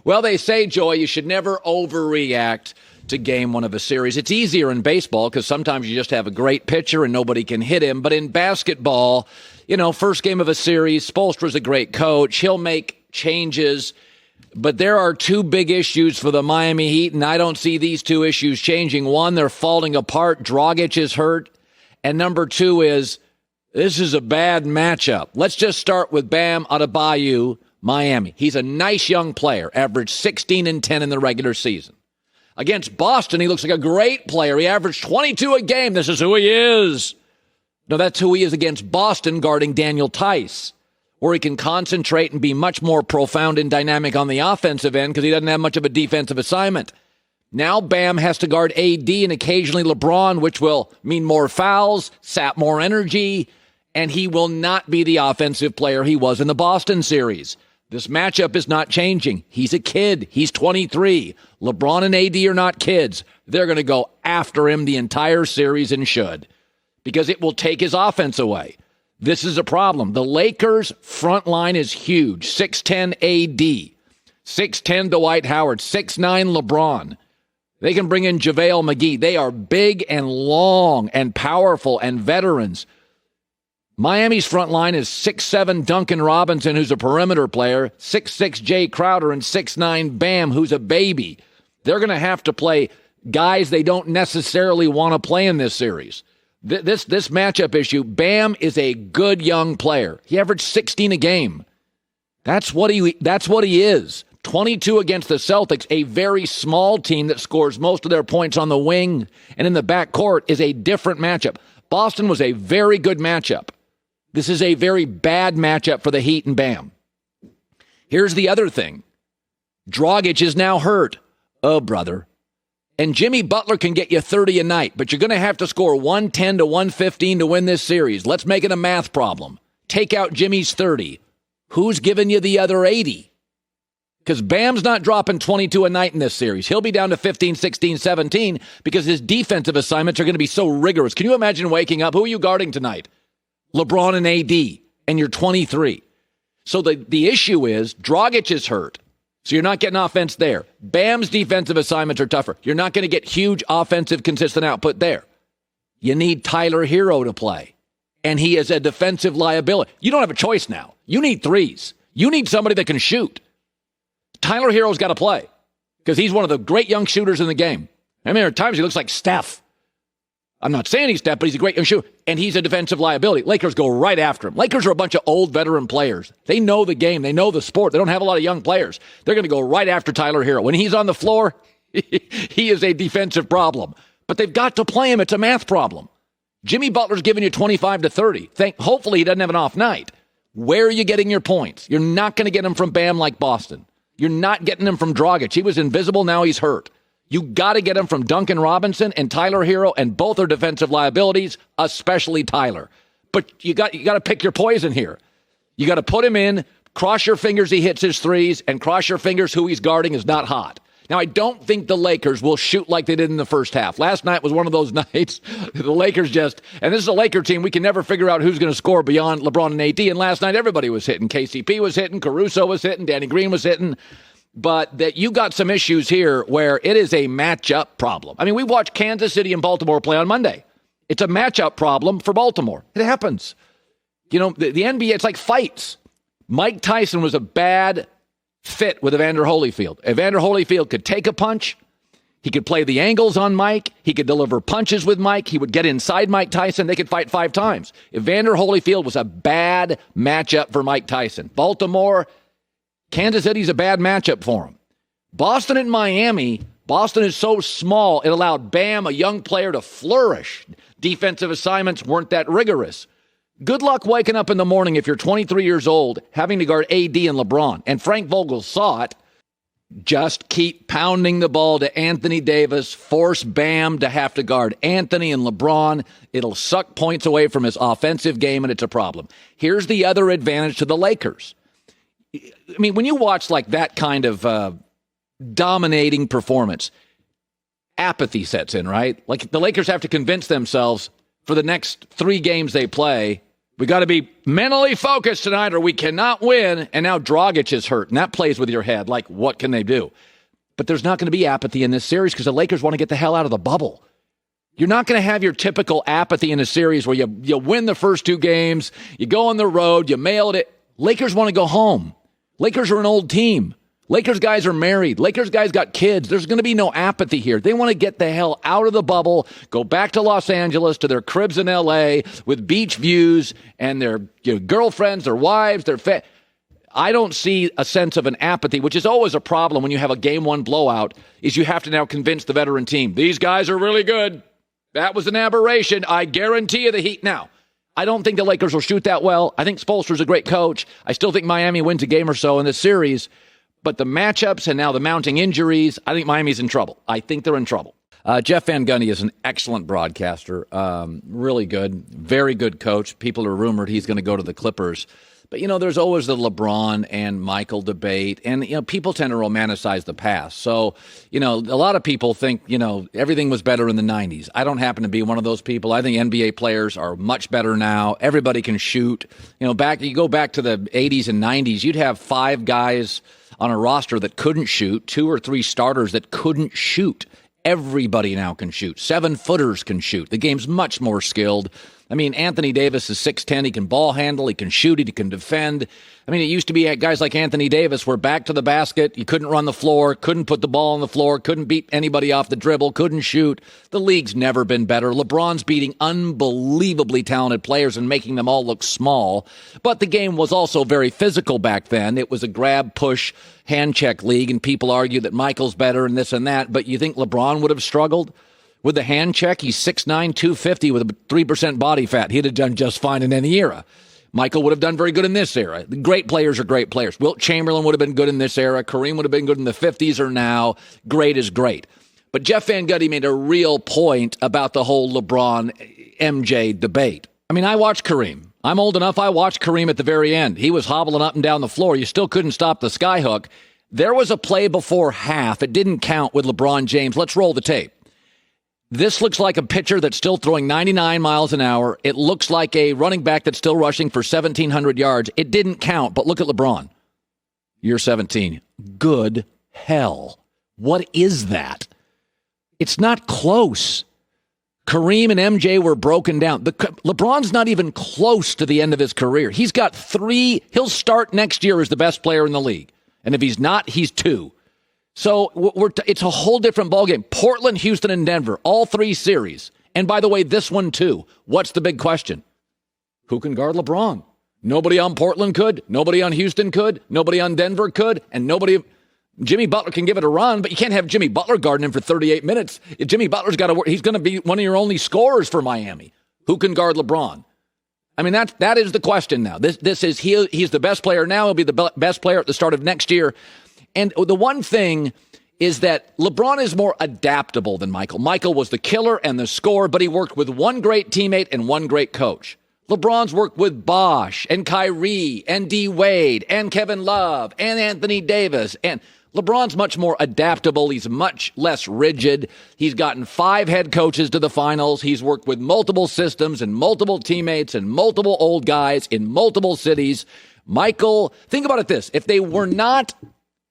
Well, they say, Joy, you should never overreact to game one of a series. It's easier in baseball because sometimes you just have a great pitcher and nobody can hit him. But in basketball, first game of a series, Spoelstra's a great coach. He'll make changes. But there are two big issues for the Miami Heat, and I don't see these two issues changing. One, they're falling apart. Dragic is hurt. And number two is this is a bad matchup. Let's just start with Bam Adebayo, Miami. He's a nice young player, averaged 16 and 10 in the regular season. Against Boston, he looks like a great player. He averaged 22 a game. This is who he is. No, that's who he is against Boston, guarding Daniel Tice, where he can concentrate and be much more profound and dynamic on the offensive end because he doesn't have much of a defensive assignment. Now Bam has to guard AD and occasionally LeBron, which will mean more fouls, sap more energy, and he will not be the offensive player he was in the Boston series. This matchup is not changing. He's a kid. He's 23. LeBron and AD are not kids. They're going to go after him the entire series and should, because it will take his offense away. This is a problem. The Lakers' front line is huge. 6'10 AD, 6'10 Dwight Howard, 6'9 LeBron. They can bring in JaVale McGee. They are big and long and powerful and veterans. Miami's front line is 6'7 Duncan Robinson, who's a perimeter player, 6'6 Jay Crowder, and 6'9 Bam, who's a baby. They're going to have to play guys they don't necessarily want to play in this series. This matchup issue, Bam is a good young player. He averaged 16 a game. That's what he is. 22 against the Celtics, a very small team that scores most of their points on the wing and in the backcourt, is a different matchup. Boston was a very good matchup. This is a very bad matchup for the Heat and Bam. Here's the other thing. Dragic is now hurt. Oh, brother. And Jimmy Butler can get you 30 a night, but you're going to have to score 110 to 115 to win this series. Let's make it a math problem. Take out Jimmy's 30. Who's giving you the other 80? Because Bam's not dropping 22 a night in this series. He'll be down to 15, 16, 17 because his defensive assignments are going to be so rigorous. Can you imagine waking up? Who are you guarding tonight? LeBron and AD, and you're 23. So the issue is Dragic is hurt. So you're not getting offense there. Bam's defensive assignments are tougher. You're not going to get huge offensive consistent output there. You need Tyler Hero to play, and he is a defensive liability. You don't have a choice now. You need threes. You need somebody that can shoot. Tyler Hero's got to play because he's one of the great young shooters in the game. I mean, at times he looks like Steph. I'm not saying he's Steph, but he's a great young shooter, and he's a defensive liability. Lakers go right after him. Lakers are a bunch of old veteran players. They know the game. They know the sport. They don't have a lot of young players. They're going to go right after Tyler Hero. When he's on the floor, he is a defensive problem. But they've got to play him. It's a math problem. Jimmy Butler's giving you 25 to 30. Hopefully he doesn't have an off night. Where are you getting your points? You're not going to get them from Bam like Boston. You're not getting them from Dragic. He was invisible. Now he's hurt. You got to get him from Duncan Robinson and Tyler Hero, and both are defensive liabilities, especially Tyler. But you got to pick your poison here. You got to put him in, cross your fingers he hits his threes, and cross your fingers who he's guarding is not hot. Now, I don't think the Lakers will shoot like they did in the first half. Last night was one of those nights. The Lakers and this is a Laker team, we can never figure out who's going to score beyond LeBron and AD. And last night, everybody was hitting. KCP was hitting, Caruso was hitting, Danny Green was hitting. But that you got some issues here where it is a matchup problem. I mean, we watched Kansas City and Baltimore play on Monday. It's a matchup problem for Baltimore. It happens. The NBA, it's like fights. Mike Tyson was a bad fit with Evander Holyfield. Evander Holyfield could take a punch. He could play the angles on Mike. He could deliver punches with Mike. He would get inside Mike Tyson. They could fight 5 times. Evander Holyfield was a bad matchup for Mike Tyson. Baltimore, Kansas City's a bad matchup for him. Boston and Miami, Boston is so small, it allowed Bam, a young player, to flourish. Defensive assignments weren't that rigorous. Good luck waking up in the morning if you're 23 years old, having to guard AD and LeBron. And Frank Vogel saw it. Just keep pounding the ball to Anthony Davis, force Bam to have to guard Anthony and LeBron. It'll suck points away from his offensive game, and it's a problem. Here's the other advantage to the Lakers. I mean, when you watch like that kind of dominating performance, apathy sets in, right? Like the Lakers have to convince themselves for the next 3 games they play We got to be mentally focused tonight or we cannot win. And now Dragic is hurt, and that plays with your head. Like, what can they do? But there's not going to be apathy in this series because the Lakers want to get the hell out of the bubble. You're not going to have your typical apathy in a series where you win the first 2 games, you go on the road, you mail it. Lakers want to go home. Lakers are an old team. Lakers guys are married. Lakers guys got kids. There's going to be no apathy here. They want to get the hell out of the bubble, go back to Los Angeles, to their cribs in L.A. with beach views and their girlfriends, their wives, their I don't see a sense of an apathy, which is always a problem when you have a game 1 blowout, is you have to now convince the veteran team, these guys are really good. That was an aberration. I guarantee you the Heat. Now, I don't think the Lakers will shoot that well. I think Spoelstra's a great coach. I still think Miami wins a game or so in this series. But the matchups and now the mounting injuries, I think Miami's in trouble. I think they're in trouble. Jeff Van Gundy is an excellent broadcaster. Really good. Very good coach. People are rumored he's going to go to the Clippers. But, there's always the LeBron and Michael debate. And, people tend to romanticize the past. So, a lot of people think, everything was better in the 90s. I don't happen to be one of those people. I think NBA players are much better now. Everybody can shoot. You go back to the 80s and 90s, you'd have 5 guys on a roster that couldn't shoot, 2 or 3 starters that couldn't shoot. Everybody now can shoot. 7-footers can shoot. The game's much more skilled. Anthony Davis is 6'10". He can ball handle. He can shoot it. He can defend. It used to be guys like Anthony Davis were back to the basket. You couldn't run the floor, couldn't put the ball on the floor, couldn't beat anybody off the dribble, couldn't shoot. The league's never been better. LeBron's beating unbelievably talented players and making them all look small. But the game was also very physical back then. It was a grab, push, hand check league, and people argue that Michael's better and this and that. But you think LeBron would have struggled? With the hand check, he's 6'9", 250 with a 3% body fat. He'd have done just fine in any era. Michael would have done very good in this era. The great players are great players. Wilt Chamberlain would have been good in this era. Kareem would have been good in the 50s or now. Great is great. But Jeff Van Gundy made a real point about the whole LeBron-MJ debate. I watched Kareem. I'm old enough, I watched Kareem at the very end. He was hobbling up and down the floor. You still couldn't stop the skyhook. There was a play before half. It didn't count with LeBron James. Let's roll the tape. This looks like a pitcher that's still throwing 99 miles an hour. It looks like a running back that's still rushing for 1,700 yards. It didn't count, but look at LeBron. Year 17. Good hell. What is that? It's not close. Kareem and MJ were broken down. LeBron's not even close to the end of his career. He's got 3. He'll start next year as the best player in the league. And if he's not, he's 2. So it's a whole different ballgame. Portland, Houston, and Denver, all 3 series. And by the way, this one too. What's the big question? Who can guard LeBron? Nobody on Portland could. Nobody on Houston could. Nobody on Denver could. And nobody. Jimmy Butler can give it a run, but you can't have Jimmy Butler guarding him for 38 minutes. If Jimmy Butler's got to work, he's going to be one of your only scorers for Miami. Who can guard LeBron? That is the question now. This is he's the best player now. He'll be the best player at the start of next year. And the one thing is that LeBron is more adaptable than Michael. Michael was the killer and the scorer, but he worked with one great teammate and one great coach. LeBron's worked with Bosh and Kyrie and D. Wade and Kevin Love and Anthony Davis. And LeBron's much more adaptable. He's much less rigid. He's gotten 5 head coaches to the finals. He's worked with multiple systems and multiple teammates and multiple old guys in multiple cities. Michael, think about it this. If they were not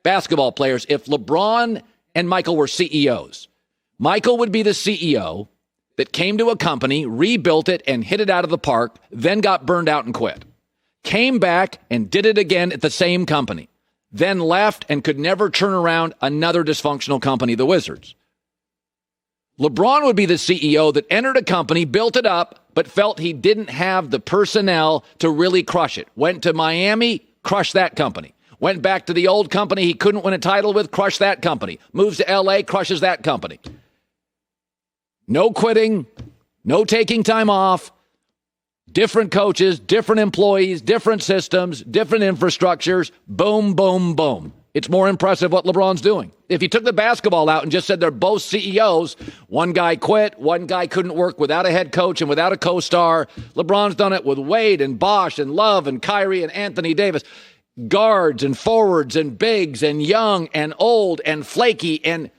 basketball players, if LeBron and Michael were CEOs, Michael would be the CEO that came to a company, rebuilt it, and hit it out of the park, then got burned out and quit. Came back and did it again at the same company, then left and could never turn around another dysfunctional company, the Wizards. LeBron would be the CEO that entered a company, built it up, but felt he didn't have the personnel to really crush it. Went to Miami, crushed that company. Went back to the old company he couldn't win a title with, crushed that company. Moves to L.A., crushes that company. No quitting, no taking time off, different coaches, different employees, different systems, different infrastructures. Boom, boom, boom. It's more impressive what LeBron's doing. If you took the basketball out and just said they're both CEOs, one guy quit, one guy couldn't work without a head coach and without a co-star. LeBron's done it with Wade and Bosh and Love and Kyrie and Anthony Davis. Guards and forwards and bigs and young and old and flaky and,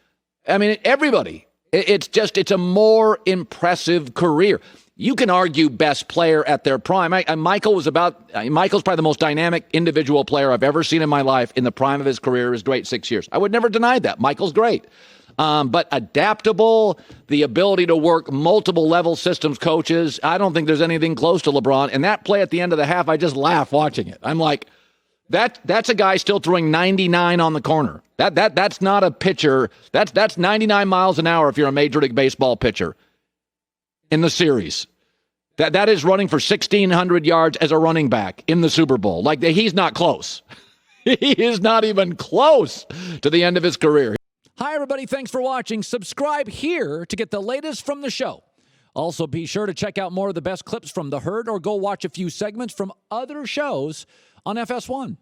everybody. It's a more impressive career. You can argue best player at their prime. Michael's probably the most dynamic individual player I've ever seen in my life in the prime of his career, his great 6 years. I would never deny that. Michael's great. But adaptable, the ability to work multiple level systems coaches, I don't think there's anything close to LeBron. And that play at the end of the half, I just laugh watching it. I'm like, that's a guy still throwing 99 on the corner. That's not a pitcher. That's 99 miles an hour if you're a Major League Baseball pitcher in the series. That is running for 1,600 yards as a running back in the Super Bowl. Like, he's not close. He is not even close to the end of his career. Hi, everybody. Thanks for watching. Subscribe here to get the latest from the show. Also, be sure to check out more of the best clips from The Herd or go watch a few segments from other shows on FS1.